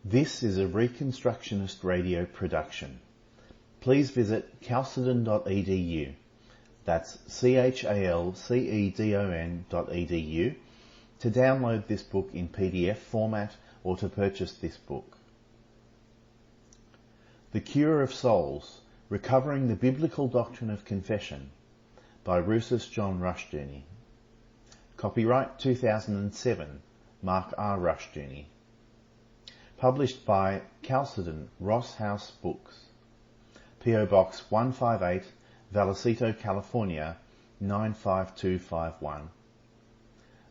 This is a Reconstructionist radio production. Please visit chalcedon.edu. That's chalcedon.edu to download this book in PDF format or to purchase this book. The Cure of Souls, Recovering the Biblical Doctrine of Confession by Rousas John Rushdoony. Copyright 2007, Mark R. Rushdoony. Published by Chalcedon Ross House Books. P.O. Box 158, Vallecito, California 95251.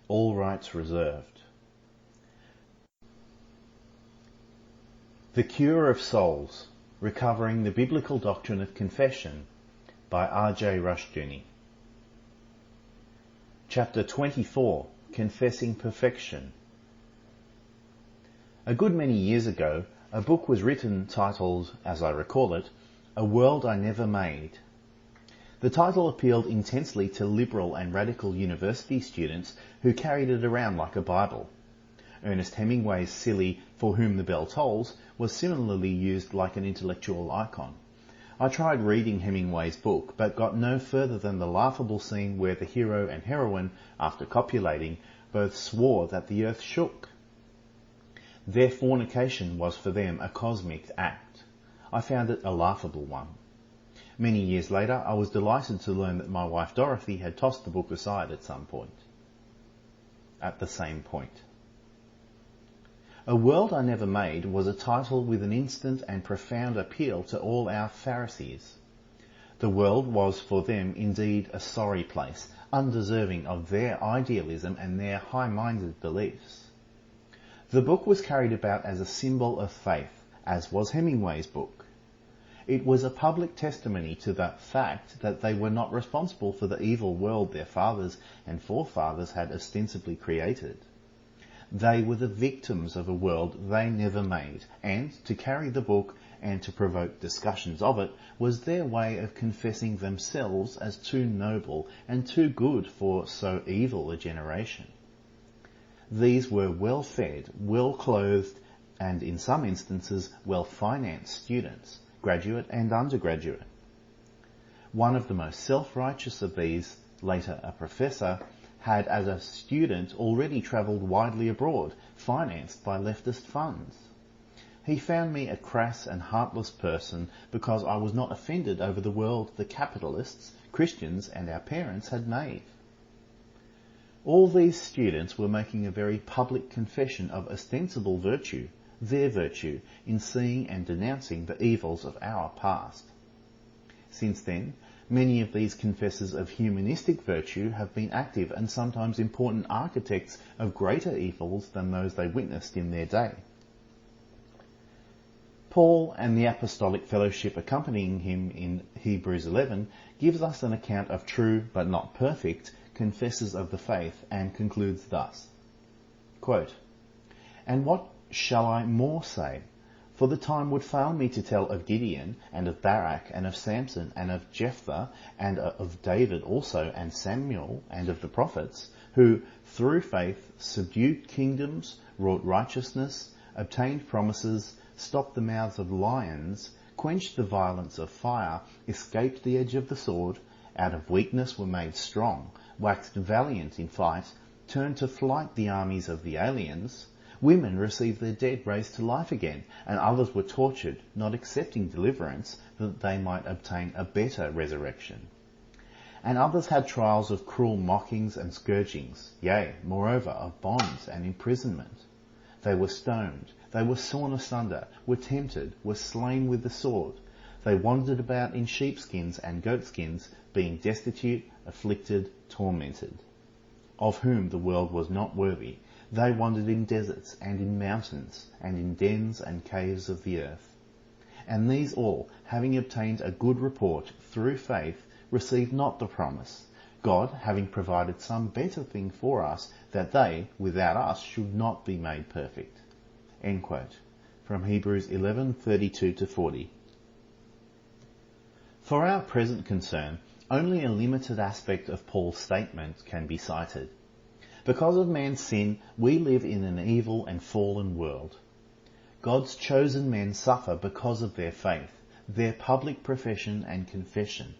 All rights reserved. The Cure of Souls, Recovering the Biblical Doctrine of Confession by R.J. Rushdoony. Chapter 24, Confessing Perfection. A good many years ago, a book was written titled, as I recall it, A World I Never Made. The title appealed intensely to liberal and radical university students who carried it around like a Bible. Ernest Hemingway's silly For Whom the Bell Tolls was similarly used like an intellectual icon. I tried reading Hemingway's book, but got no further than the laughable scene where the hero and heroine, after copulating, both swore that the earth shook. Their fornication was for them a cosmic act. I found it a laughable one. Many years later, I was delighted to learn that my wife Dorothy had tossed the book aside at the same point. A World I Never Made was a title with an instant and profound appeal to all our Pharisees. The world was for them indeed a sorry place, undeserving of their idealism and their high-minded beliefs. The book was carried about as a symbol of faith, as was Hemingway's book. It was a public testimony to the fact that they were not responsible for the evil world their fathers and forefathers had ostensibly created. They were the victims of a world they never made, and to carry the book and to provoke discussions of it was their way of confessing themselves as too noble and too good for so evil a generation. These were well-fed, well-clothed, and in some instances well-financed students, graduate and undergraduate. One of the most self-righteous of these, later a professor, had as a student already travelled widely abroad, financed by leftist funds. He found me a crass and heartless person because I was not offended over the world the capitalists, Christians, and our parents had made. All these students were making a very public confession of ostensible virtue, their virtue, in seeing and denouncing the evils of our past. Since then, many of these confessors of humanistic virtue have been active and sometimes important architects of greater evils than those they witnessed in their day. Paul and the apostolic fellowship accompanying him in Hebrews 11 gives us an account of true but not perfect confessors of the faith and concludes thus, quote, "And what shall I more say? For the time would fail me to tell of Gideon, and of Barak, and of Samson, and of Jephthah, and of David also, and Samuel, and of the prophets, who, through faith, subdued kingdoms, wrought righteousness, obtained promises, stopped the mouths of lions, quenched the violence of fire, escaped the edge of the sword, out of weakness were made strong, waxed valiant in fight, turned to flight the armies of the aliens. Women received their dead raised to life again, and others were tortured, not accepting deliverance, that they might obtain a better resurrection. And others had trials of cruel mockings and scourgings, yea, moreover, of bonds and imprisonment. They were stoned, they were sawn asunder, were tempted, were slain with the sword. They wandered about in sheepskins and goatskins, being destitute, afflicted, tormented, of whom the world was not worthy. They wandered in deserts and in mountains and in dens and caves of the earth. And these all, having obtained a good report through faith, received not the promise, God having provided some better thing for us, that they, without us, should not be made perfect." End quote. From Hebrews 11:32-40. For our present concern, only a limited aspect of Paul's statement can be cited. Because of man's sin, we live in an evil and fallen world. God's chosen men suffer because of their faith, their public profession and confession.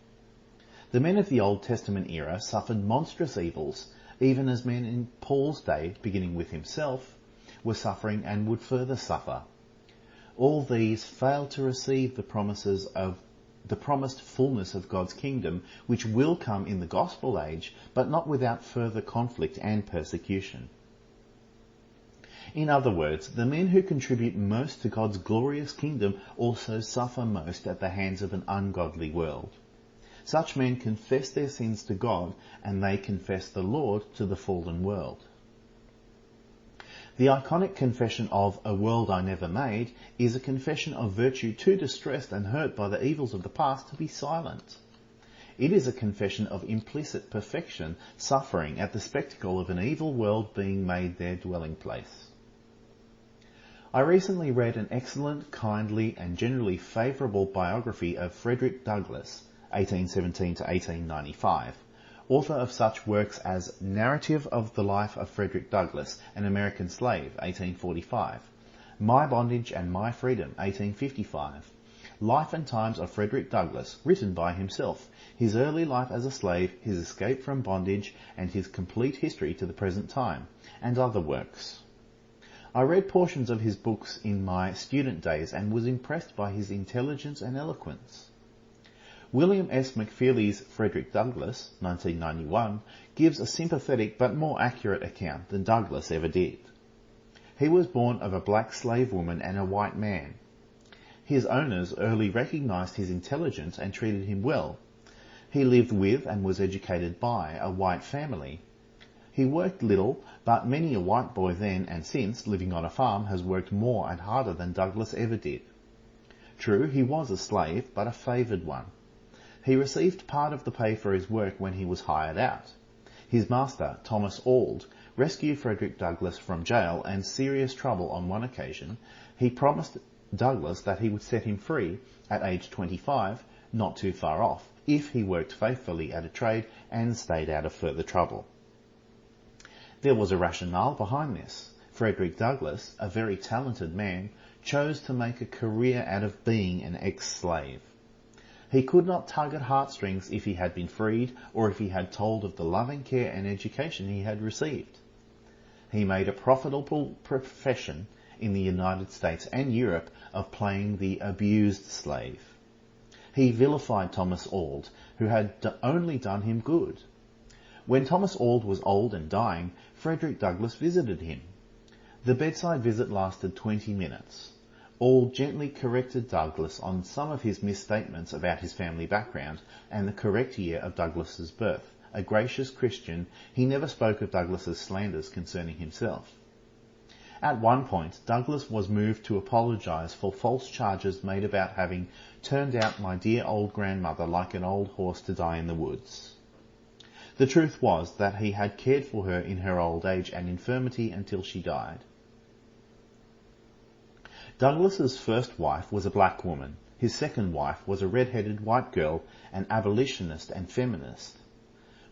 The men of the Old Testament era suffered monstrous evils, even as men in Paul's day, beginning with himself, were suffering and would further suffer. All these failed to receive the promises of the promised fullness of God's kingdom, which will come in the gospel age, but not without further conflict and persecution. In other words, the men who contribute most to God's glorious kingdom also suffer most at the hands of an ungodly world. Such men confess their sins to God, and they confess the Lord to the fallen world. The iconic confession of "a world I never made" is a confession of virtue too distressed and hurt by the evils of the past to be silent. It is a confession of implicit perfection, suffering at the spectacle of an evil world being made their dwelling place. I recently read an excellent, kindly and generally favourable biography of Frederick Douglass, 1817 to 1895, author of such works as Narrative of the Life of Frederick Douglass, an American Slave, 1845, My Bondage and My Freedom, 1855, Life and Times of Frederick Douglass, written by himself, his early life as a slave, his escape from bondage, and his complete history to the present time, and other works. I read portions of his books in my student days and was impressed by his intelligence and eloquence. William S. McFeely's Frederick Douglass, 1991, gives a sympathetic but more accurate account than Douglass ever did. He was born of a black slave woman and a white man. His owners early recognised his intelligence and treated him well. He lived with and was educated by a white family. He worked little, but many a white boy then and since, living on a farm, has worked more and harder than Douglass ever did. True, he was a slave, but a favoured one. He received part of the pay for his work when he was hired out. His master, Thomas Auld, rescued Frederick Douglass from jail and serious trouble on one occasion. He promised Douglass that he would set him free at age 25, not too far off, if he worked faithfully at a trade and stayed out of further trouble. There was a rationale behind this. Frederick Douglass, a very talented man, chose to make a career out of being an ex-slave. He could not tug at heartstrings if he had been freed or if he had told of the loving care and education he had received. He made a profitable profession in the United States and Europe of playing the abused slave. He vilified Thomas Auld, who had only done him good. When Thomas Auld was old and dying, Frederick Douglass visited him. The bedside visit lasted 20 minutes. Auld gently corrected Douglass on some of his misstatements about his family background and the correct year of Douglass's birth. A gracious Christian, he never spoke of Douglass's slanders concerning himself. At one point, Douglass was moved to apologise for false charges made about having turned out my dear old grandmother like an old horse to die in the woods. The truth was that he had cared for her in her old age and infirmity until she died. Douglass's first wife was a black woman. His second wife was a red-headed white girl, an abolitionist and feminist.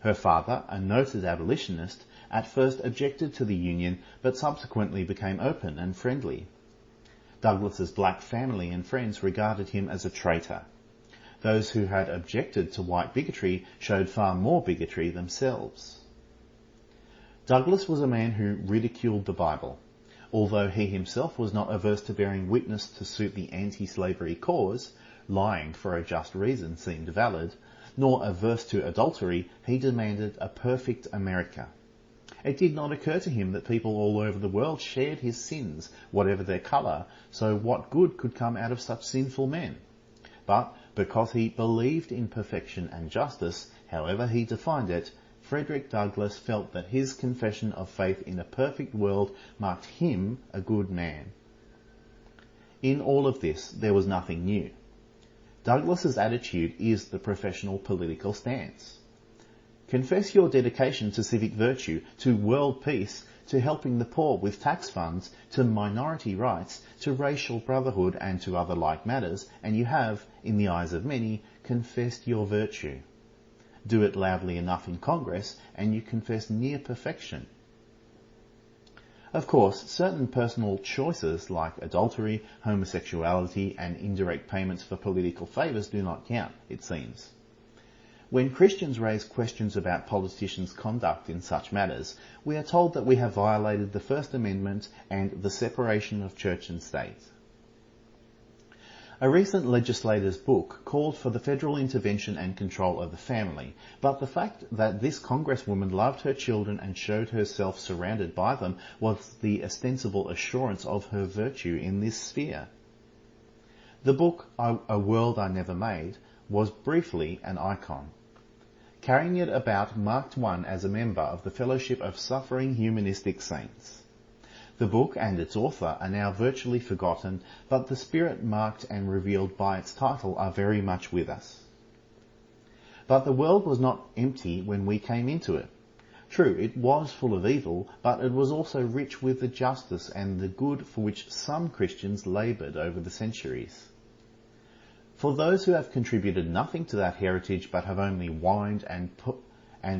Her father, a noted abolitionist, at first objected to the union, but subsequently became open and friendly. Douglass's black family and friends regarded him as a traitor. Those who had objected to white bigotry showed far more bigotry themselves. Douglass was a man who ridiculed the Bible. Although he himself was not averse to bearing witness to suit the anti-slavery cause, lying for a just reason seemed valid, nor averse to adultery, he demanded a perfect America. It did not occur to him that people all over the world shared his sins, whatever their colour, so what good could come out of such sinful men? But because he believed in perfection and justice, however he defined it, Frederick Douglass felt that his confession of faith in a perfect world marked him a good man. In all of this, there was nothing new. Douglass's attitude is the professional political stance. Confess your dedication to civic virtue, to world peace, to helping the poor with tax funds, to minority rights, to racial brotherhood, and to other like matters, and you have, in the eyes of many, confessed your virtue. Do it loudly enough in Congress, and you confess near perfection. Of course, certain personal choices like adultery, homosexuality, and indirect payments for political favours do not count, it seems. When Christians raise questions about politicians' conduct in such matters, we are told that we have violated the First Amendment and the separation of church and state. A recent legislator's book called for the federal intervention and control of the family, but the fact that this congresswoman loved her children and showed herself surrounded by them was the ostensible assurance of her virtue in this sphere. The book, A World I Never Made, was briefly an icon. Carrying it about marked one as a member of the Fellowship of Suffering Humanistic Saints. The book and its author are now virtually forgotten, but the spirit marked and revealed by its title are very much with us. But the world was not empty when we came into it. True, it was full of evil, but it was also rich with the justice and the good for which some Christians laboured over the centuries. For those who have contributed nothing to that heritage but have only whined and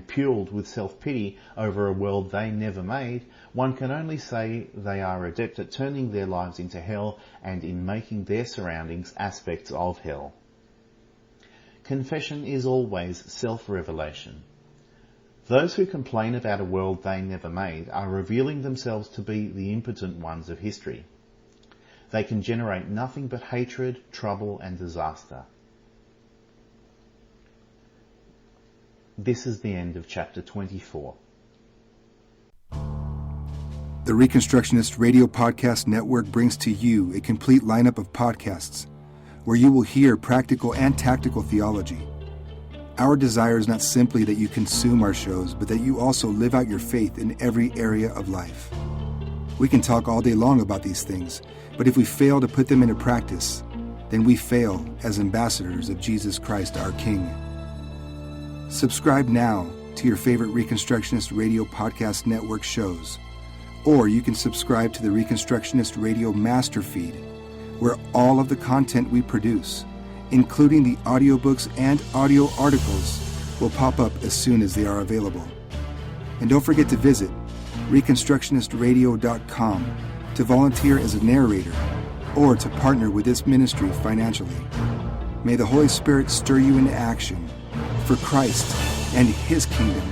puled with self-pity over a world they never made, one can only say they are adept at turning their lives into hell and in making their surroundings aspects of hell. Confession is always self-revelation. Those who complain about a world they never made are revealing themselves to be the impotent ones of history. They can generate nothing but hatred, trouble, and disaster. This is the end of chapter 24. The Reconstructionist Radio Podcast Network brings to you a complete lineup of podcasts where you will hear practical and tactical theology. Our desire is not simply that you consume our shows, but that you also live out your faith in every area of life. We can talk all day long about these things, but if we fail to put them into practice, then we fail as ambassadors of Jesus Christ, our King. Subscribe now to your favorite Reconstructionist Radio Podcast Network shows, or you can subscribe to the Reconstructionist Radio Master Feed, where all of the content we produce, including the audiobooks and audio articles, will pop up as soon as they are available. And don't forget to visit reconstructionistradio.com to volunteer as a narrator or to partner with this ministry financially. May the Holy Spirit stir you into action for Christ and His kingdom.